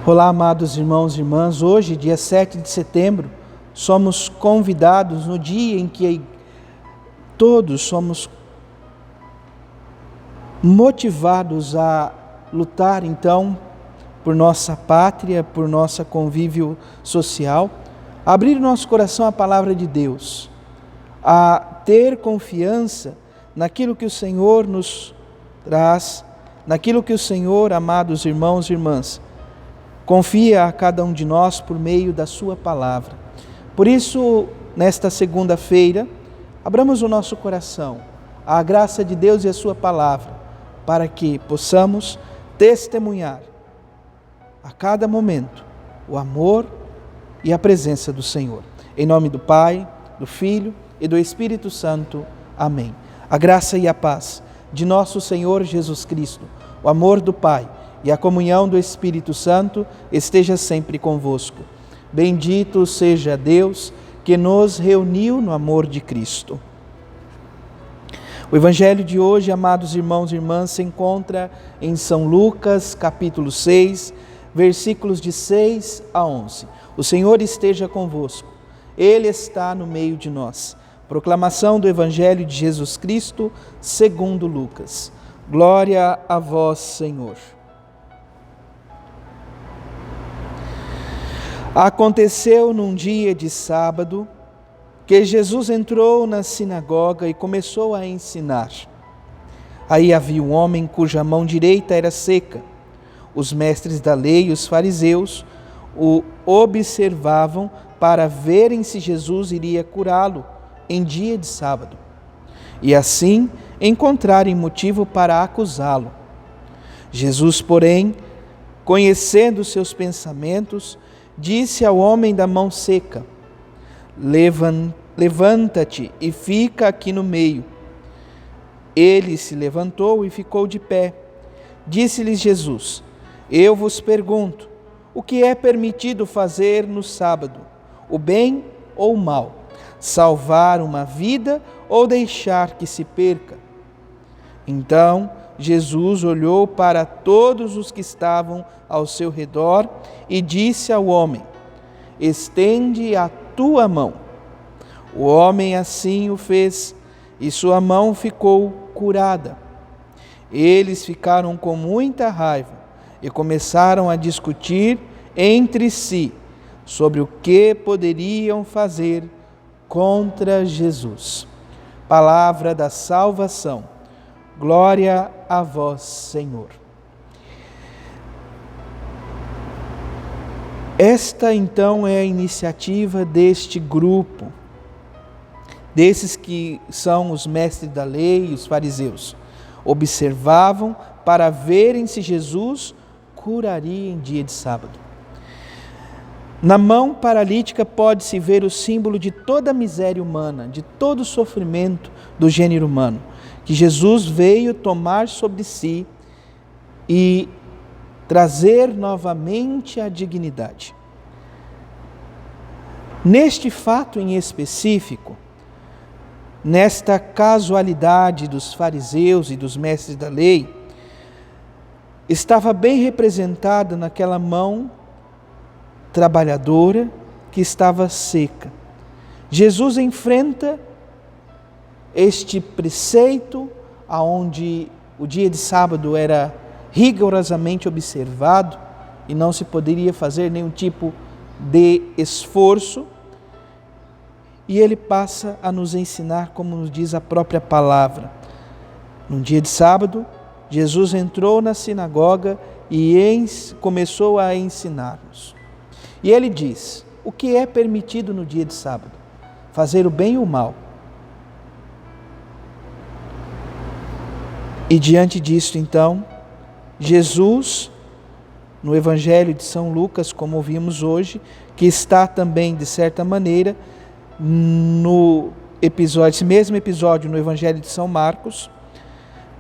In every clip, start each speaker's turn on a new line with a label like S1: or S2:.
S1: Olá, amados irmãos e irmãs. Hoje, dia 7 de setembro, somos convidados no dia em que todos somos motivados a lutar, então, por nossa pátria, por nosso convívio social, a abrir nosso coração à palavra de Deus, a ter confiança naquilo que o Senhor nos traz, naquilo que o Senhor, amados irmãos e irmãs, confia a cada um de nós por meio da sua palavra. Por isso, nesta segunda-feira, abramos o nosso coração à graça de Deus e à sua palavra, para que possamos testemunhar a cada momento o amor e a presença do Senhor. Em nome do Pai, do Filho e do Espírito Santo. Amém. A graça e a paz de nosso Senhor Jesus Cristo, o amor do Pai e a comunhão do Espírito Santo esteja sempre convosco. Bendito seja Deus que nos reuniu no amor de Cristo. O Evangelho de hoje, amados irmãos e irmãs, se encontra em São Lucas, capítulo 6, versículos de 6 a 11. O Senhor esteja convosco, Ele está no meio de nós. Proclamação do Evangelho de Jesus Cristo, segundo Lucas. Glória a vós, Senhor. Aconteceu num dia de sábado que Jesus entrou na sinagoga e começou a ensinar. Aí havia um homem cuja mão direita era seca. Os mestres da lei e os fariseus o observavam para verem se Jesus iria curá-lo em dia de sábado, e assim encontrarem motivo para acusá-lo. Jesus, porém, conhecendo seus pensamentos, disse ao homem da mão seca: Levanta-te e fica aqui no meio. Ele se levantou e ficou de pé. Disse-lhes Jesus: Eu vos pergunto, o que é permitido fazer no sábado, o bem ou o mal? Salvar uma vida ou deixar que se perca? Então Jesus olhou para todos os que estavam ao seu redor e disse ao homem: Estende a tua mão. O homem assim o fez, e sua mão ficou curada. Eles ficaram com muita raiva e começaram a discutir entre si sobre o que poderiam fazer contra Jesus. Palavra da salvação. Glória a vós, Senhor. Esta então é a iniciativa deste grupo, desses que são os mestres da lei e os fariseus. Observavam para verem se Jesus curaria em dia de sábado. Na mão paralítica pode-se ver o símbolo de toda a miséria humana, de todo o sofrimento do gênero humano, que Jesus veio tomar sobre si e trazer novamente a dignidade. Neste fato em específico, nesta casualidade dos fariseus e dos mestres da lei, estava bem representada naquela mão trabalhadora que estava seca. Jesus enfrenta este preceito, aonde o dia de sábado era rigorosamente observado e não se poderia fazer nenhum tipo de esforço, e ele passa a nos ensinar como nos diz a própria palavra. Num dia de sábado, Jesus entrou na sinagoga e começou a ensinar-nos. E ele diz: o que é permitido no dia de sábado? Fazer o bem ou o mal? E diante disto, então, Jesus, no Evangelho de São Lucas, como ouvimos hoje, que está também, de certa maneira, no episódio, esse mesmo episódio no Evangelho de São Marcos,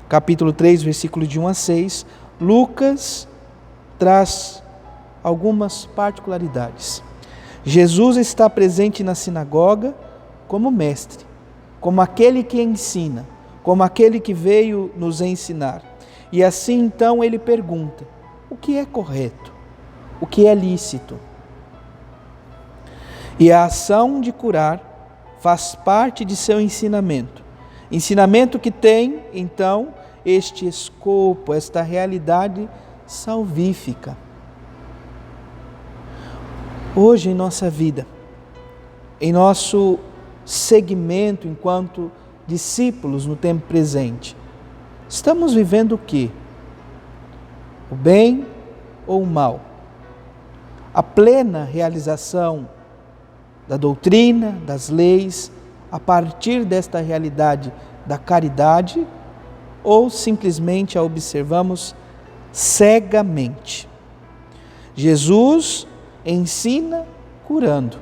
S1: capítulo 3, versículo de 1 a 6, Lucas traz algumas particularidades. Jesus está presente na sinagoga como mestre, como aquele que ensina, como aquele que veio nos ensinar. E assim então ele pergunta: o que é correto? o que é lícito. E a ação de curar faz parte de seu ensinamento. Ensinamento que tem, então, este escopo, esta realidade salvífica. Hoje em nossa vida, em nosso segmento enquanto discípulos no tempo presente, estamos vivendo o quê? O bem ou o mal? A plena realização da doutrina, das leis, a partir desta realidade da caridade, ou simplesmente a observamos cegamente? Jesus ensina curando.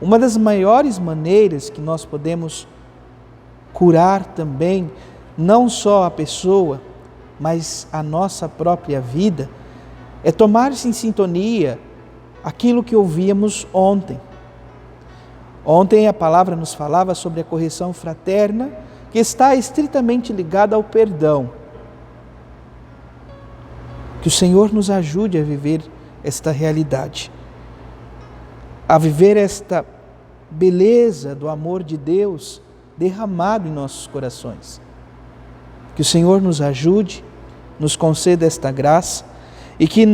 S1: Uma das maiores maneiras que nós podemos curar também, não só a pessoa, mas a nossa própria vida, é tomar-se em sintonia aquilo que ouvíamos ontem. Ontem a palavra nos falava sobre a correção fraterna, que está estritamente ligada ao perdão. Que o Senhor nos ajude a viver esta realidade, a viver esta beleza do amor de Deus derramado em nossos corações. Que o Senhor nos ajude, nos conceda esta graça e que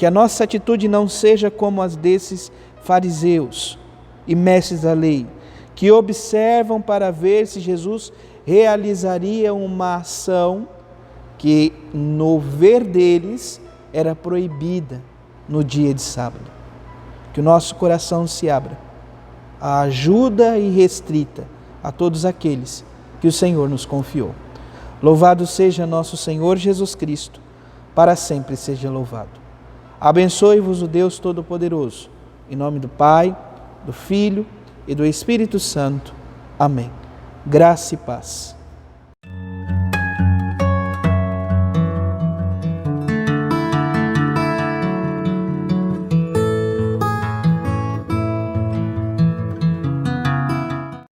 S1: a nossa atitude não seja como as desses fariseus e mestres da lei, que observam para ver se Jesus realizaria uma ação que, no ver deles, era proibida no dia de sábado. Que o nosso coração se abra à ajuda irrestrita a todos aqueles que o Senhor nos confiou. Louvado seja nosso Senhor Jesus Cristo, para sempre seja louvado. Abençoe-vos o Deus Todo-Poderoso, em nome do Pai, do Filho e do Espírito Santo. Amém. Graça e paz.